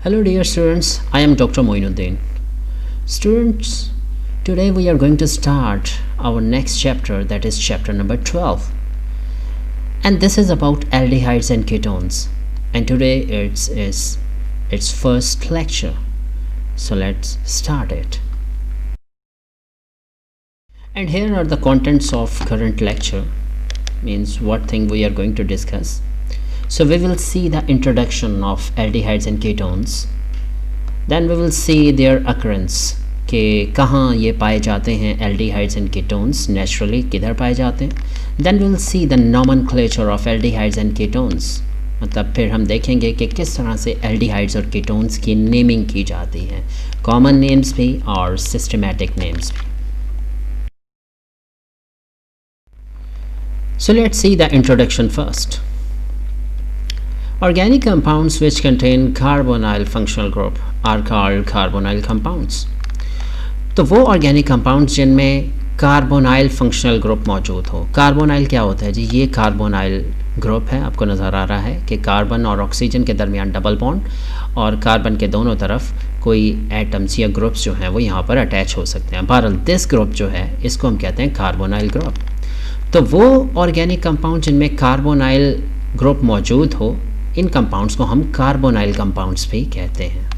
Hello dear students, I am Dr. Moinuddin. Students, today we are going to start our next chapter, that is chapter number 12. And this is about aldehydes and ketones. And today it's its first lecture. So let's start it. And here are the contents of current lecture, means what thing we are going to discuss. So we will see the introduction of aldehydes and ketones. Then we will see their occurrence, कि कहाँ ये पाए जाते हैं aldehydes and ketones, naturally किधर पाए जाते हैं. Then we will see the nomenclature of aldehydes and ketones. मतलब फिर हम देखेंगे कि किस तरह से aldehydes और ketones की नेमिंग की जाती है, common names भी और systematic names भी. So let's see the introduction first. Organic compounds which contain carbonyl functional group are called carbonyl compounds. तो वो ऑर्गेनिक कंपाउंड्स जिनमें कार्बोनाइल फंक्शनल ग्रुप मौजूद हो. कार्बोनाइल क्या होता है जी? ये कार्बोनाइल ग्रुप है. आपको नज़र आ रहा है कि कार्बन और ऑक्सीजन के दरमियान डबल बॉन्ड और कार्बन के दोनों तरफ कोई एटम्स या ग्रुप्स जो हैं वो यहाँ पर अटैच हो सकते हैं. बहरहाल दिस ग्रुप जो है इसको हम कहते हैं कार्बोनाइल ग्रुप. तो वो ऑर्गेनिक कंपाउंड जिनमें कार्बोनाइल ग्रुप मौजूद हो, इन कंपाउंड्स को हम कार्बोनाइल कंपाउंड्स भी कहते हैं.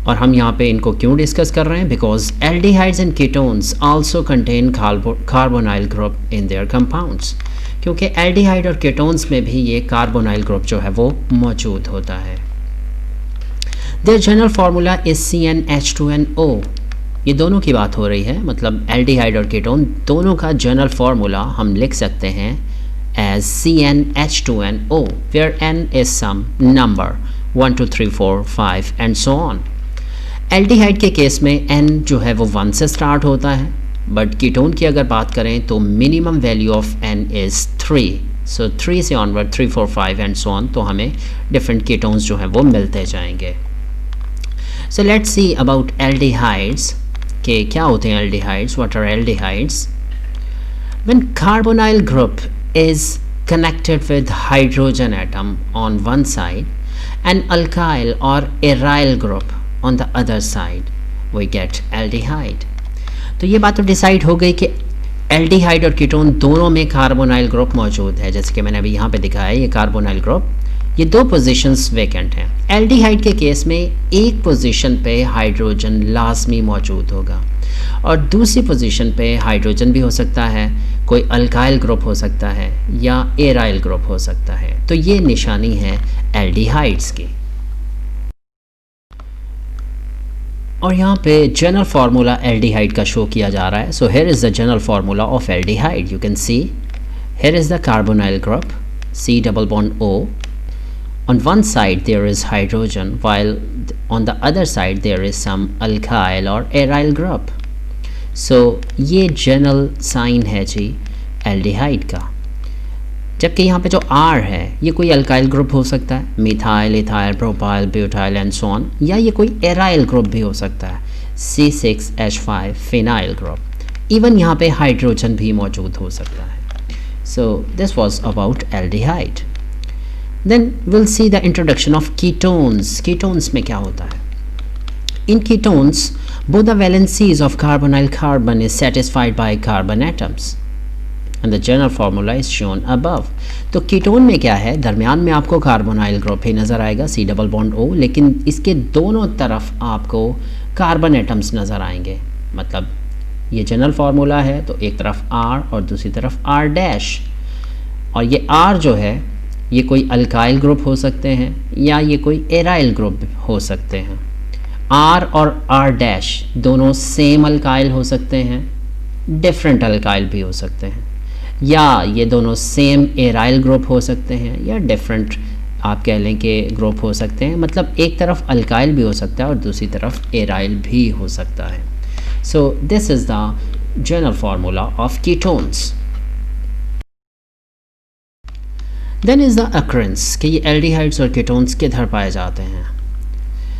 और हम यहाँ पे इनको क्यों डिस्कस कर रहे हैं? Because aldehydes and ketones also contain carbonyl group in their compounds. क्योंकि एल्डिहाइड और कीटोन्स में भी ये कार्बोनाइल ग्रुप जो है वो मौजूद होता है. Their general formula is CnH2nO. ये दोनों की बात हो रही है, मतलब एल्डिहाइड और कीटोन दोनों का जनरल फार्मूला हम लिख सकते हैं as CnH2nO, where N is some number 1 2 3 4 5 and so on. Aldehyde के केस में N जो है वो 1 से स्टार्ट होता है, बट कीटोन की अगर बात करें तो minimum value of N is 3. सो 3 से ऑनवर्ड 3 4 5 एंड सो ऑन, तो हमें डिफरेंट कीटोन्स जो हैं वो मिलते जाएंगे. So let's see about aldehydes के क्या होते हैं aldehydes. What are aldehydes? When carbonyl group is connected with hydrogen atom on one side and alkyl or aryl group on the other side, we get aldehyde. तो ये बात तो decide हो गई कि एल्डिहाइड और कीटोन दोनों में कार्बोनाइल ग्रुप मौजूद है. जैसे कि मैंने अभी यहाँ पे दिखाया है, ये कार्बोनाइल ग्रुप, ये दो पोजीशंस वैकेंट हैं. एल्डिहाइड के केस में एक पोजीशन पे हाइड्रोजन लाजमी मौजूद होगा और दूसरी पोजीशन पे हाइड्रोजन भी हो सकता है, कोई अल्काइल ग्रुप हो सकता है या एराइल ग्रुप हो सकता है. तो ये निशानी है एल्डिहाइड्स की. और यहाँ पे जनरल फार्मूला एल्डिहाइड का शो किया जा रहा है. So here is the general formula of aldehyde. You can see here is the carbonyl group C double bond O. On one side there is hydrogen, while on the other side there is some alkyl or aryl group. So ये general sign है जी aldehyde का. जबकि यहाँ पे जो R है ये कोई अल्काइल ग्रुप हो सकता है, methyl, ethyl, propyl, butyl and so on, या ये कोई एराइल ग्रुप भी हो सकता है, C6H5 फिनाइल ग्रुप. इवन यहाँ पे हाइड्रोजन भी मौजूद हो सकता है. So this was about aldehyde. Then we'll see the introduction of ketones. Ketones में क्या होता है? In ketones, both the valencies of carbonyl carbon is satisfied by carbon atoms. And the general formula is shown above. तो ketone में क्या है? दरमियान में आपको कार्बोनाइल ग्रुप ही नज़र आएगा, C डबल बॉन्ड O, लेकिन इसके दोनों तरफ आपको कार्बन एटम्स नज़र आएंगे. मतलब ये जनरल फार्मूला है, तो एक तरफ R और दूसरी तरफ R डैश. और ये R जो है ये कोई अल्काइल ग्रुप हो सकते हैं या ये कोई एराइल ग्रुप हो सकते हैं. R और R डैश दोनों सेम अल्काइल हो सकते हैं, डिफरेंट अल्काइल भी हो सकते हैं, या ये दोनों सेम एराइल ग्रुप हो सकते हैं या डिफरेंट आप कह लें कि ग्रुप हो सकते हैं. मतलब एक तरफ अल्काइल भी हो सकता है और दूसरी तरफ एराइल भी हो सकता है. So this is the general formula of ketones. Then is the occurrence कि ये aldehydes और ketones किधर पाए जाते हैं.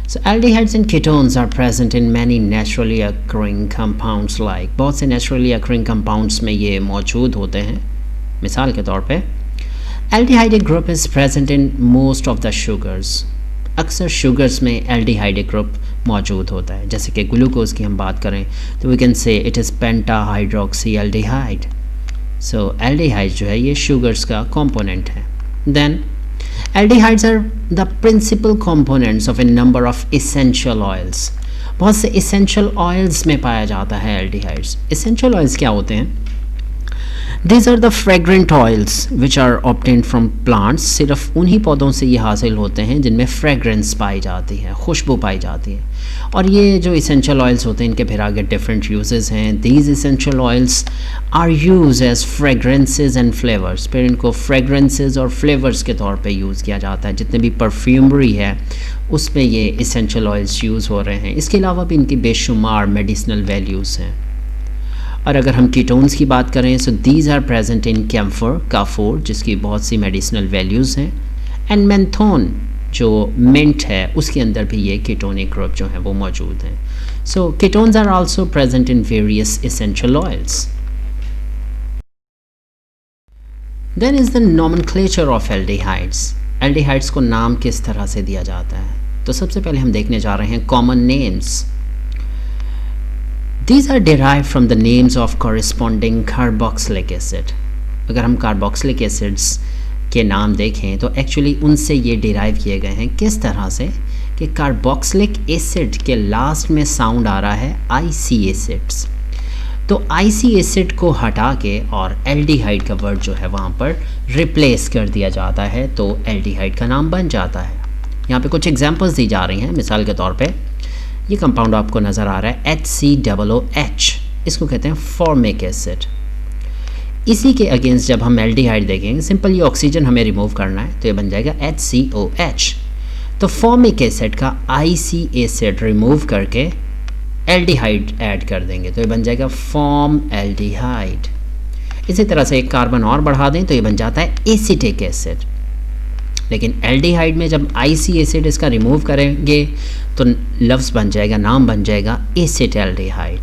So aldehydes and ketones are present in many naturally occurring compounds like, बहुत से naturally occurring compounds में ये मौजूद होते हैं. मिसाल के तौर पे aldehyde group is present in most of the sugars. अक्सर शुगर्स में एल्डिहाइड ग्रुप मौजूद होता है, जैसे कि ग्लूकोज की हम बात करें तो we can say it is pentahydroxy aldehyde. So aldehyde जो है ये शुगर्स का कंपोनेंट है। Then aldehydes are the principal components of a number of essential oils. बहुत से इसेंशियल ऑयल्स में पाया जाता है एल्डिहाइड्स। इसेंशियल ऑयल्स क्या होते हैं? These are the fragrant oils which are obtained from plants। सिर्फ उन्हीं पौधों से ये हासिल होते हैं जिनमें फ्रेगरेंस पाई जाती है, खुशबू पाई जाती है। और ये जो इसेंशियल ऑयल्स होते हैं इनके फिर आगे डिफरेंट यूजेस हैं। These essential oils are used as fragrances and flavors। फिर इनको फ्रेगरेंसेस और फ्लेवर्स के तौर पे यूज़ किया जाता है। जितने भी परफ्यूमरी है उसमें ये इसेंशियल ऑयल्स यूज़ हो रहे हैं। इसके अलावा भी इनकी बेशुमार मेडिसिनल वैल्यूज़ हैं। और अगर हम कीटोन्स की बात करें so these are present in camphor, camphor जिसकी बहुत सी मेडिसिनल वैल्यूज़ हैं, एंड मेंथोन जो मिंट है उसके अंदर भी ये कीटोनिक ग्रुप जो है वो मौजूद हैं। So ketones are also present in various essential oils. Then is the nomenclature of aldehydes. Aldehydes को नाम किस तरह से दिया जाता है? तो सबसे पहले हम देखने जा रहे हैं common names. These are derived from the names of corresponding carboxylic acid। अगर हम कार्बोक्सिलिक एसिड्स के नाम देखें तो एक्चुअली उनसे ये डिराइव किए गए हैं। किस तरह से कि कार्बोक्सिलिक एसिड के लास्ट में साउंड आ रहा है आईसी एसिड्स, तो आईसी एसिड को हटा के और एल्डिहाइड का वर्ड जो है वहाँ पर रिप्लेस कर दिया जाता है, तो एल्डिहाइड का नाम बन जाता है। यहाँ पे कुछ एग्जांपल्स दी जा रही हैं। मिसाल के तौर पे ये कंपाउंड आपको नज़र आ रहा है HCOOH, इसको कहते हैं फॉर्मिक एसिड। इसी के अगेंस्ट जब हम एल्डिहाइड देखेंगे, सिंपल ये ऑक्सीजन हमें रिमूव करना है तो ये बन जाएगा HCOH। तो फॉर्मिक एसिड का आईसी एसिड रिमूव करके एल्डिहाइड ऐड कर देंगे तो ये बन जाएगा फॉर्म एल्डिहाइड। इसी तरह से एक कार्बन और बढ़ा दें तो ये बन जाता है एसिटिक एसिड। लेकिन एल्डिहाइड में जब आईसी एसिड इसका रिमूव करेंगे तो लफ्ज़ बन जाएगा, नाम बन जाएगा एसिटैल्डिहाइड।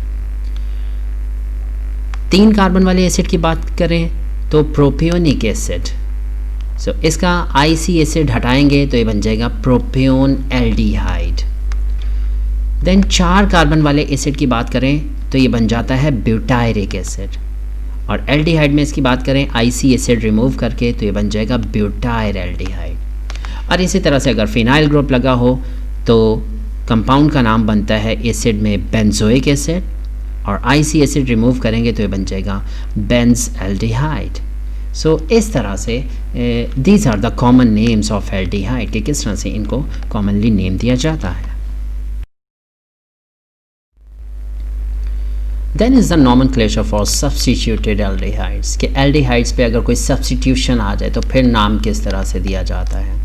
3 कार्बन वाले एसिड की बात करें तो प्रोपियोनिक एसिड। सो इसका आईसी एसिड हटाएंगे तो ये बन जाएगा प्रोपियोन एल्डिहाइड। देन 4 कार्बन वाले एसिड की बात करें तो ये बन जाता है ब्यूटायरिक एसिड। और एल्डिहाइड में इसकी बात करें आईसी एसिड रिमूव करके तो ये बन जाएगा ब्यूटायर एल्डिहाइड। और इसी तरह से अगर फिनाइल ग्रुप लगा हो तो कंपाउंड का नाम बनता है एसिड में बेंजोइक एसिड, और आईसी एसिड रिमूव करेंगे तो ये बन जाएगा बेंज एल्डिहाइड। सो इस तरह से these are the common names of aldehyde कि किस तरह से इनको कॉमनली नेम दिया जाता है। Then is the nomenclature for substituted aldehydes कि एल्डिहाइड्स पे अगर कोई सब्स्टिट्यूशन आ जाए तो फिर नाम किस तरह से दिया जाता है।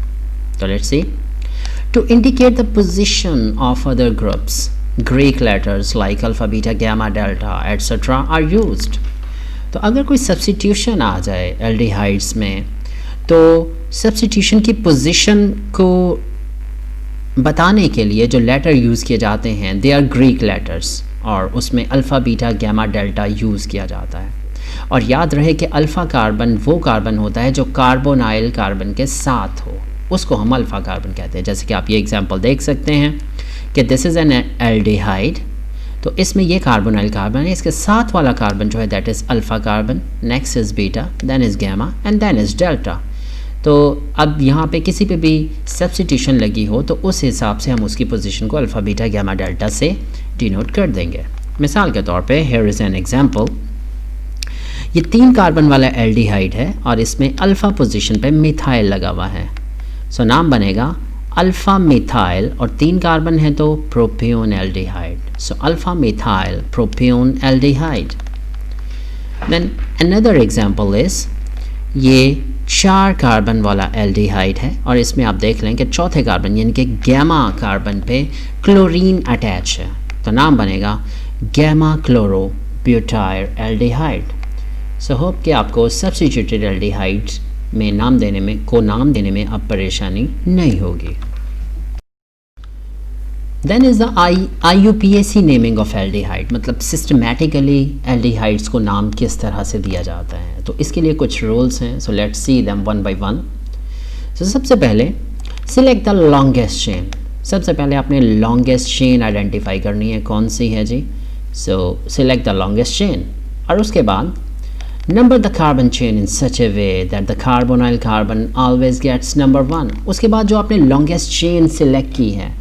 तो let's see, to indicate the position of other groups Greek letters like alpha beta gamma delta etcetera are used. तो अगर कोई सब्स्टिट्यूशन आ जाए एल्डिहाइड्स में तो सब्स्टिट्यूशन की पोजीशन को बताने के लिए जो लेटर यूज़ किए जाते हैं दे आर ग्रीक लेटर्स, और उसमें alpha beta gamma delta use किया जाता है। और याद रहे कि अल्फ़ा कार्बन वो कार्बन होता है जो कार्बोनाइल कार्बन के साथ हो, उसको हम अल्फ़ा कार्बन कहते हैं। जैसे कि आप ये एग्जांपल देख सकते हैं कि दिस इज़ एन एल्डिहाइड, तो इसमें ये कार्बोनाइल कार्बन है, इसके साथ वाला कार्बन जो है that is alpha carbon, next is beta, then is gamma and then is delta. तो अब यहाँ पे किसी पे भी सब्स्टिट्यूशन लगी हो तो उस हिसाब से हम उसकी पोजीशन को अल्फ़ा बीटा गामा डेल्टा से डिनोट कर देंगे। मिसाल के तौर पे हियर इज़ एन एग्जांपल, ये 3 कार्बन वाला एल्डिहाइड है और इसमें अल्फ़ा पोजीशन पे मिथाइल लगा हुआ है। सो नाम बनेगा अल्फ़ा मिथाइल, और 3 कार्बन है तो propionaldehyde. So alpha methyl propionaldehyde. Then another example is ये 4 कार्बन वाला एल्डिहाइड है और इसमें आप देख लें कि चौथे कार्बन यानी कि गैमा कार्बन पे क्लोरीन अटैच है, तो नाम बनेगा gamma chloro butyraldehyde. So hope कि आपको सब्स्टिट्यूटेड एल्डिहाइड में नाम देने में अब परेशानी नहीं होगी। Then is the IUPAC naming of aldehyde, मतलब सिस्टमेटिकली एल्डिहाइड्स को नाम किस तरह से दिया जाता है। तो इसके लिए कुछ रूल्स हैं, so let's see them one by one. So सबसे पहले सिलेक्ट द लॉन्गेस्ट चेन। सबसे पहले आपने लॉन्गेस्ट चेन आइडेंटिफाई करनी है, कौन सी है जी। So select the longest chain और उसके बाद number the carbon chain in such a way that the carbonyl carbon always gets number 1। उसके बाद जो आपने लॉन्गेस्ट चेन सिलेक्ट की है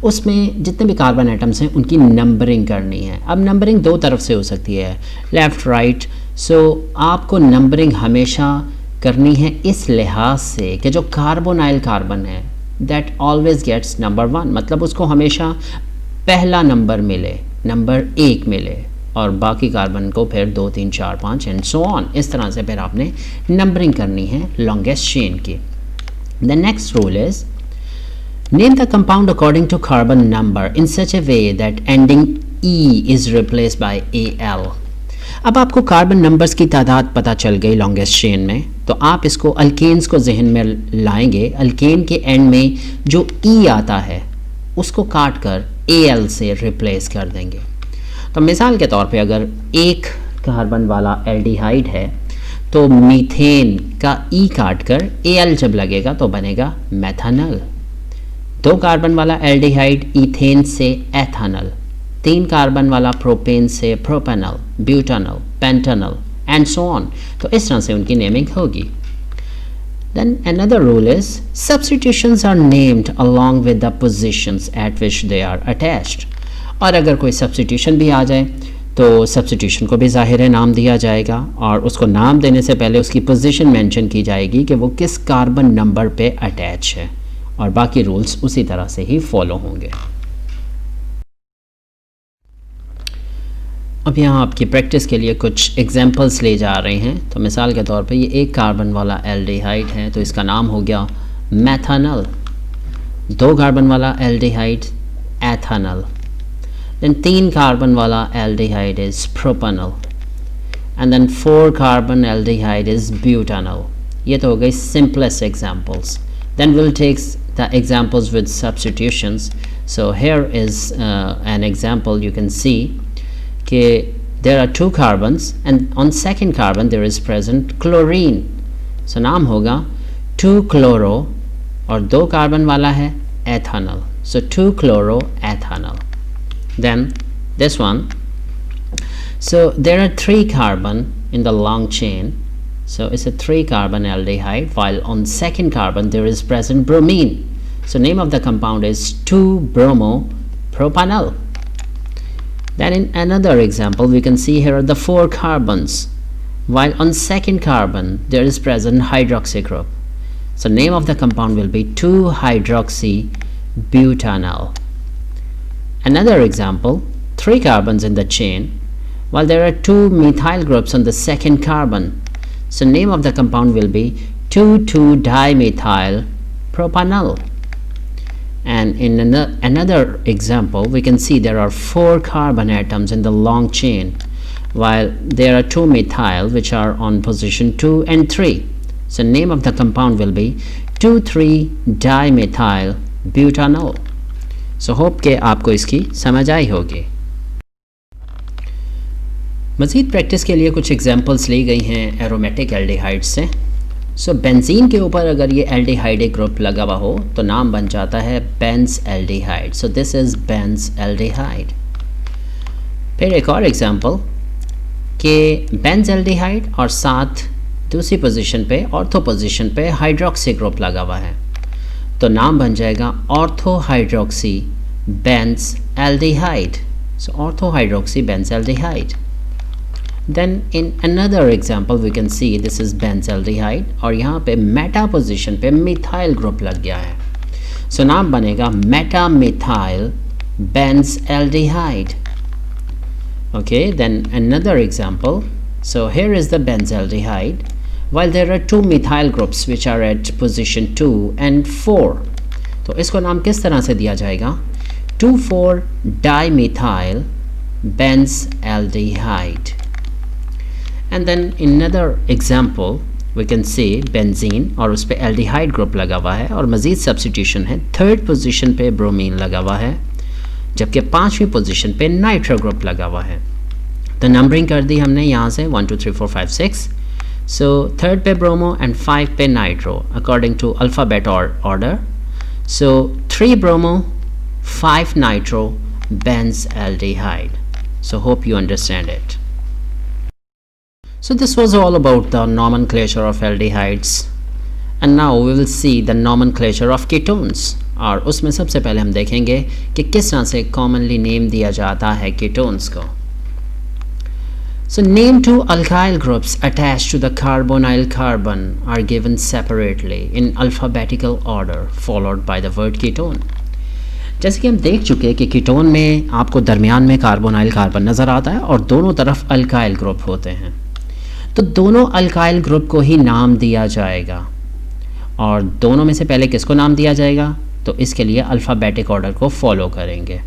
उसमें जितने भी कार्बन एटम्स हैं उनकी नंबरिंग करनी है। अब नंबरिंग दो तरफ से हो सकती है, लेफ़्ट राइट। सो आपको नंबरिंग हमेशा करनी है इस लिहाज से कि जो कार्बोनाइल कार्बन है दैट ऑलवेज गेट्स नंबर 1, मतलब उसको हमेशा पहला नंबर मिले, नंबर 1 मिले, और बाकी कार्बन को फिर 2 3 4 5 एंड सो ऑन। इस तरह से फिर आपने नंबरिंग करनी है लॉन्गेस्ट चेन की। The next rule is name the compound according to carbon number in such a way that ending e is replace by AL। अब आपको कार्बन नंबर्स की तादाद पता चल गई लॉन्गेस्ट चेन में, तो आप इसको अल्केन्स को जहन में लाएंगे। अल्केन के एंड में जो ई आता है उसको काट कर AL से रिप्लेस कर देंगे। तो मिसाल के तौर पे अगर एक कार्बन वाला एल्डिहाइड है तो मीथेन का ई काट कर AL जब लगेगा तो बनेगा मेथानल। 2 कार्बन वाला एल्डिहाइड ईथेन से एथानल, 3 कार्बन वाला प्रोपेन से propanal, butanal, pentanal and so on. तो इस तरह से उनकी नेमिंग होगी। Then another rule is substitutions are named along with the positions at which they are attached। और अगर कोई सब्स्टिट्यूशन भी आ जाए तो सब्स्टिट्यूशन को भी ज़ाहिर है नाम दिया जाएगा, और उसको नाम देने से पहले उसकी पोजीशन मेंशन की जाएगी कि वो किस कार्बन नंबर पे अटैच है, और बाकी रूल्स उसी तरह से ही फॉलो होंगे। अब यहाँ आपकी प्रैक्टिस के लिए कुछ एग्जांपल्स ले जा रहे हैं। तो मिसाल के तौर पे ये एक कार्बन वाला एल्डिहाइड है तो इसका नाम हो गया मेथानल। 2 कार्बन वाला aldehyde एथानल, then 3 carbon wala aldehyde is propanol, and then 4 carbon aldehyde is butanol। ये तो हो गई simplest examples। Then we'll take the examples with substitutions। So here is an example you can see कि there are 2 carbons and on second carbon there is present chlorine। So नाम होगा 2 chloro और 2 carbon वाला है ethanol, so 2 chloro ethanol। Then this one, so there are 3 carbon in the long chain, so it's a 3 carbon aldehyde, while on second carbon there is present bromine, so name of the compound is 2-bromo-propanol। Then in another example we can see here are the 4 carbons, while on second carbon there is present hydroxy group, so name of the compound will be 2-hydroxy-butanol। Another example, 3 carbons in the chain, while there are 2 methyl groups on the second carbon, so name of the compound will be 2,2-dimethyl-propanol। And in another example we can see there are 4 carbon atoms in the long chain, while there are 2 methyl which are on position 2 and 3, so name of the compound will be 2,3-dimethyl-butanol। So hope के आपको इसकी समझ आई होगी। मज़ीद practice के लिए कुछ examples ली गई हैं एरोमेटिक एल्डिहाइड से। सो बेंजीन के ऊपर अगर ये एल्डिहाइड ग्रुप लगा हुआ हो तो नाम बन जाता है Benz aldehyde, so this is Benz aldehyde. फिर एक और एग्जांपल कि बेंज एल्डिहाइड और साथ दूसरी पोजीशन पे ऑर्थो पोजीशन पे हाइड्रोक्सी ग्रुप लगा हुआ है, तो नाम बन जाएगा ortho hydroxy benzaldehyde, so ortho hydroxy benzaldehyde. Then in another example we can see this is benzaldehyde और यहाँ पे मेटा पोजीशन पे मिथाइल ग्रुप लग गया है, सो नाम बनेगा meta methyl benzaldehyde. Okay, then another example, so here is the benzaldehyde while there are 2 methyl groups which are at position 2 and 4, तो इसको नाम किस तरह से दिया जाएगा 2,4-dimethyl benzaldehyde। and then in another example we can see benzene और उस पे aldehyde group लगा हुआ है और मज़ीद substitution है, 3rd position पे bromine लगा हुआ है जबकि 5वीं position पे nitro group लगा हुआ है। तो नंबरिंग कर दी हमने यहाँ से 1 2 3 4 5 6, so 3rd पे ब्रोमो and 5 पे nitro according to alphabet order. So 3 bromo 5 nitro benzaldehyde. So hope you understand it. So this was all about the nomenclature of aldehydes, and now we will see the nomenclature of ketones. और उसमें सबसे पहले हम देखेंगे कि किस तरह से कॉमनली नेम दिया जाता है कीटोन्स को. So name two alkyl groups attached to the carbonyl carbon are given separately in alphabetical order followed by the word ketone. जैसे कि हम देख चुके हैं कि कीटोन में आपको दरमियान में कार्बोनाइल कार्बन नज़र आता है और दोनों तरफ अल्काइल ग्रुप होते हैं. तो दोनों अल्काइल ग्रुप को ही नाम दिया जाएगा, और दोनों में से पहले किसको नाम दिया जाएगा, तो इसके लिए अल्फ़ाबेटिक ऑर्डर को फॉलो करेंगे.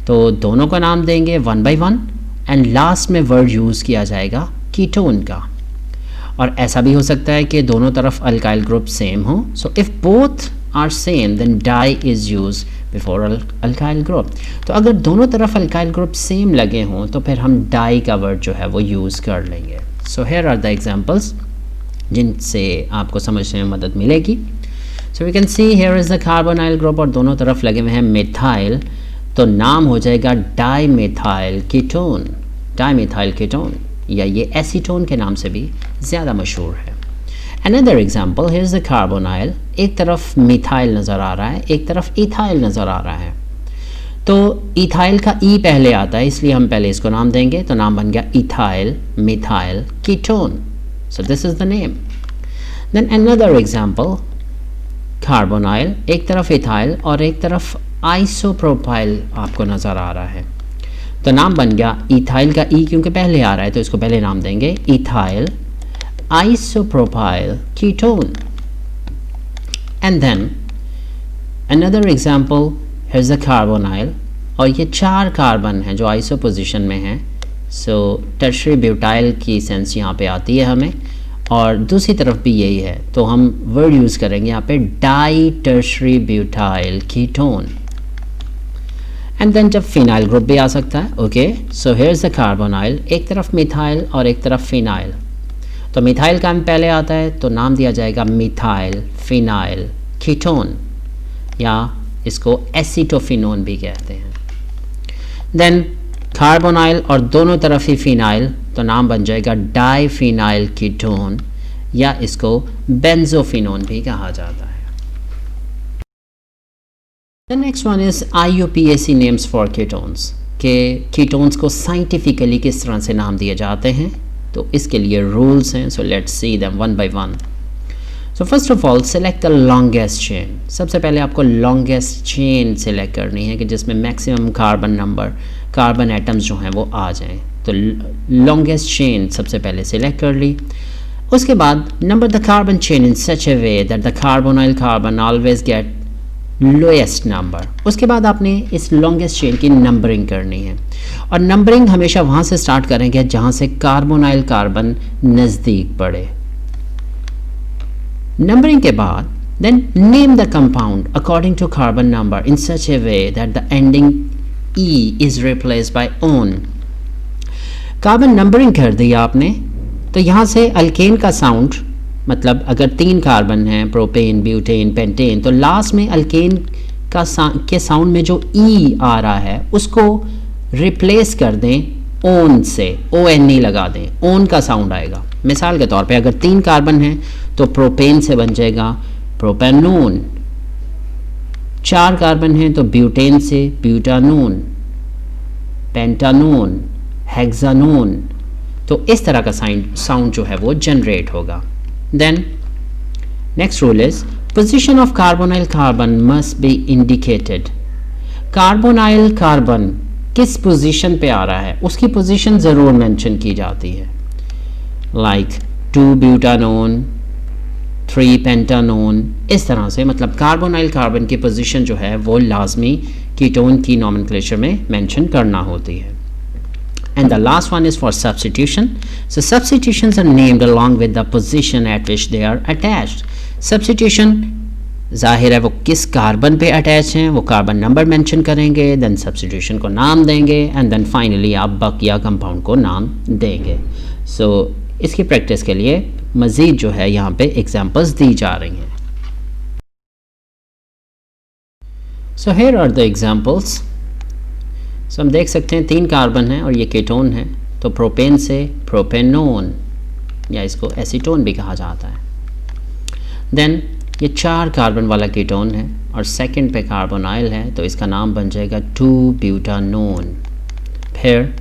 तो दोनों को नाम देंगे 1 by 1 एंड लास्ट में वर्ड यूज़ किया जाएगा कीटोन का. और ऐसा भी हो सकता है कि दोनों तरफ अल्काइल ग्रुप सेम हो. So if both are same then di is use before alkyl group. तो अगर दोनों तरफ अल्काइल ग्रुप सेम लगे हों तो फिर हम डाई का वर्ड जो है वो यूज़ कर लेंगे. So here are the examples जिनसे आपको समझने में मदद मिलेगी. So we can see here is the carbonyl group और दोनों तरफ लगे हुए हैं मिथाइल, तो नाम हो जाएगा डाईमिथाइल कीटोन. डाईमिथाइल कीटोन या ये एसीटोन के नाम से भी ज़्यादा मशहूर है. Another example, here is the carbonyl. एक तरफ मिथाइल नज़र आ रहा है, एक तरफ इथाइल नज़र आ रहा है. तो इथाइल का ई पहले आता है, इसलिए हम पहले इसको नाम देंगे. तो नाम बन गया ethyl methyl ketone. So this is the name. Then another example, carbonyl. एक तरफ इथाइल और एक तरफ आइसोप्रोपाइल आपको नज़र आ रहा है. तो नाम बन गया इथाइल का ई क्योंकि पहले आ रहा है तो इसको पहले नाम देंगे ethyl isopropyl ketone. And then another example, here's the carbonyl और ये 4 कार्बन हैं जो आइसो पोजिशन में हैं. सो टर्शरी ब्यूटाइल की सेंस यहाँ पे आती है हमें, और दूसरी तरफ भी यही है. तो हम वर्ड यूज़ करेंगे यहाँ पे di tertiary butyl ketone. And then जब फिनाइल ग्रुप भी आ सकता है. Okay, so here's the carbonyl, एक तरफ मिथाइल और एक तरफ फिनाइल. तो मिथाइल का हम पहले आता है तो नाम दिया जाएगा मिथाइल फिनाइल कीटोन, या इसको एसीटोफिनोन भी कहते हैं. देन कार्बोनाइल और दोनों तरफ ही फिनाइल, तो नाम बन जाएगा डाईफिनाइल कीटोन, या इसको बेंजोफिनोन भी कहा जाता है. The next one is IUPAC names for ketones, के कीटोन्स को साइंटिफिकली किस तरह से नाम दिए जाते हैं. तो इसके लिए रूल्स हैं. So let's see them one by one. So first of all select the longest chain. सबसे पहले आपको लॉन्गेस्ट चेन सेलेक्ट करनी है कि जिसमें maximum carbon number, carbon atoms जो हैं वो आ जाएं. तो लॉन्गेस्ट चेन सबसे पहले सेलेक्ट कर ली. उसके बाद number the carbon chain in such a way that the carbonyl carbon always get lowest number. उसके बाद आपने इस लॉन्गेस्ट चेन की नंबरिंग करनी है, और नंबरिंग हमेशा वहाँ से स्टार्ट करेंगे जहाँ से कार्बोनाइल कार्बन नज़दीक पड़े. नंबरिंग के बाद then name the compound according to carbon number in such a way that the ending e is replaced by one. Carbon numbering कर दी आपने, तो यहाँ से अल्केन का साउंड, मतलब अगर 3 कार्बन हैं, प्रोपेन ब्यूटेन पेंटेन, तो लास्ट में अल्केन का के साउंड में जो ई आ रहा है उसको रिप्लेस कर दें ओन से, ONE लगा दें, ओन का साउंड आएगा. मिसाल के तौर पे अगर 3 कार्बन हैं तो प्रोपेन से बन जाएगा प्रोपेनोन. 4 कार्बन हैं तो ब्यूटेन से ब्यूटानोन, पेंटानोन, हेक्सानोन. तो इस तरह का साउंड जो है वो जनरेट होगा. Then next rule is position of carbonyl carbon must be indicated. Carbonyl carbon किस पोजीशन पे आ रहा है उसकी पोजीशन ज़रूर मेंशन की जाती है. लाइक 2 ब्यूटानोन, 3 पेंटानोन, इस तरह से. मतलब कार्बोनाइल कार्बन की पोजीशन जो है वो लाजमी कीटोन की नॉमेनक्लेचर में मेंशन करना होती है. And the last one is for substitution. So substitutions are named along with the position at which they are attached. Substitution जाहिर है वो किस कार्बन पे अटैच हैं वो कार्बन नंबर मेंशन करेंगे, देन सब्स्टिट्यूशन को नाम देंगे, एंड देन फाइनली आप बकिया कंपाउंड को नाम देंगे. सो इसकी प्रैक्टिस के लिए मज़ीद जो है यहाँ पे एग्जांपल्स दी जा रही हैं. So here are the examples. So हम देख सकते हैं 3 कार्बन है और ये कीटोन है, तो प्रोपेन से प्रोपेनोन या इसको एसीटोन भी कहा जाता है। देन ये 4 कार्बन वाला कीटोन है और सेकंड पे कार्बोनाइल है, तो इसका नाम बन जाएगा 2-ब्यूटानोन। फिर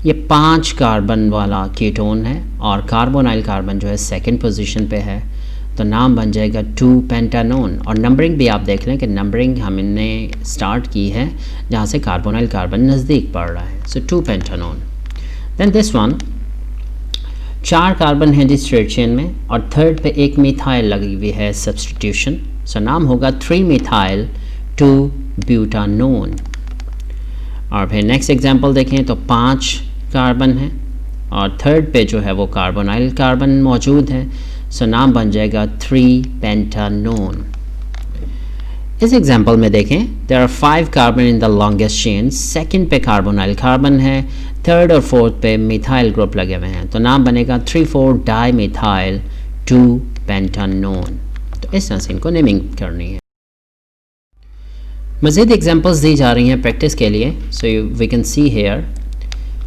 ये 5 कार्बन वाला कीटोन है और कार्बोनाइल कार्बन जो है सेकंड पोजीशन पे है, तो नाम बन जाएगा 2-पेंटानोन। और नंबरिंग भी आप देख लें कि नंबरिंग हमने स्टार्ट की है जहाँ से कार्बोनाइल कार्बन नज़दीक पड़ रहा है, सो 2-पेंटानोन। देन दिस वन 4 कार्बन है जी स्ट्रेट चेन में और थर्ड पे एक मिथाइल लगी हुई है सब्स्टिट्यूशन, सो नाम होगा 3-मिथाइल 2-ब्यूटानोन। और फिर नेक्स्ट एग्जांपल देखें तो 5 कार्बन है और थर्ड पे जो है वो कार्बोनाइल कार्बन मौजूद है, सो नाम बन जाएगा 3-पेंटानोन। इस एग्जांपल में देखें there are 5 carbon in the longest chain, second पे कार्बोनाइल कार्बन है, थर्ड और फोर्थ पे मिथाइल ग्रुप लगे हुए हैं, तो नाम बनेगा 3,4-डाइमिथाइल 2-पेंटानोन। तो इस तरह से इनको नेमिंग करनी है। मज़ीद एग्जांपल्स दी जा रही हैं प्रैक्टिस के लिए। So we can see here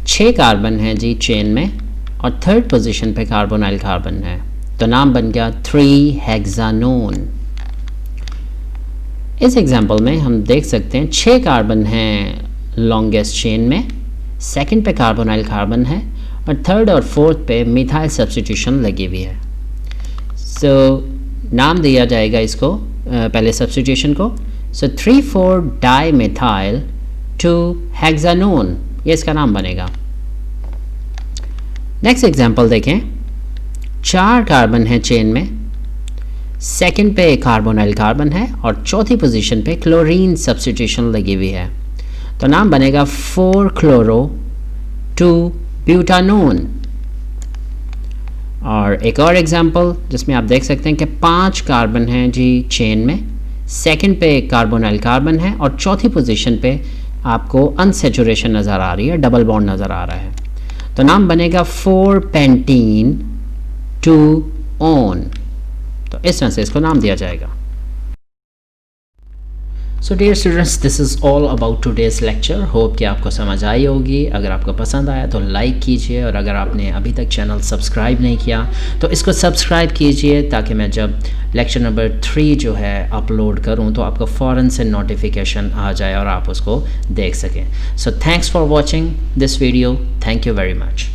6 carbon है जी चेन में और थर्ड पोजीशन पे कार्बोनाइल कार्बन है, तो नाम बन गया 3-हेक्सानोन। इस एग्जांपल में हम देख सकते हैं 6 कार्बन हैं लॉन्गेस्ट चेन में, सेकंड पे कार्बोनाइल कार्बन है और थर्ड और फोर्थ पे मिथाइल सब्स्टिट्यूशन लगी हुई है, सो नाम दिया जाएगा इसको पहले सब्स्टिट्यूशन को, सो 3,4-डाइमिथाइल 2-हेक्सानोन, ये इसका नाम बनेगा। नेक्स्ट एग्जांपल देखें 4 कार्बन है चेन में, सेकंड पे कार्बोनाइल कार्बन है और चौथी पोजीशन पे क्लोरीन सब्स्टिट्यूशन लगी हुई है, तो नाम बनेगा 4-क्लोरो 2-ब्यूटानोन। और एक और एग्जांपल जिसमें आप देख सकते हैं कि 5 कार्बन हैं जी चेन में, सेकंड पे कार्बोनाइल कार्बन है और चौथी पोजीशन पे आपको अनसेचुरेशन नज़र आ रही है, डबल बॉन्ड नज़र आ रहा है, तो नाम बनेगा 4-पेंटीन 2-ओन। तो इस तरह से इसको नाम दिया जाएगा। So dear students, this is all about today's lecture. Hope कि आपको समझ आई होगी। अगर आपको पसंद आया तो लाइक कीजिए और अगर आपने अभी तक चैनल सब्सक्राइब नहीं किया तो इसको सब्सक्राइब कीजिए, ताकि मैं जब लेक्चर नंबर 3 जो है अपलोड करूं तो आपको फ़ौरन से नोटिफिकेशन आ जाए और आप उसको देख सकें। So thanks for watching this video. Thank you very much.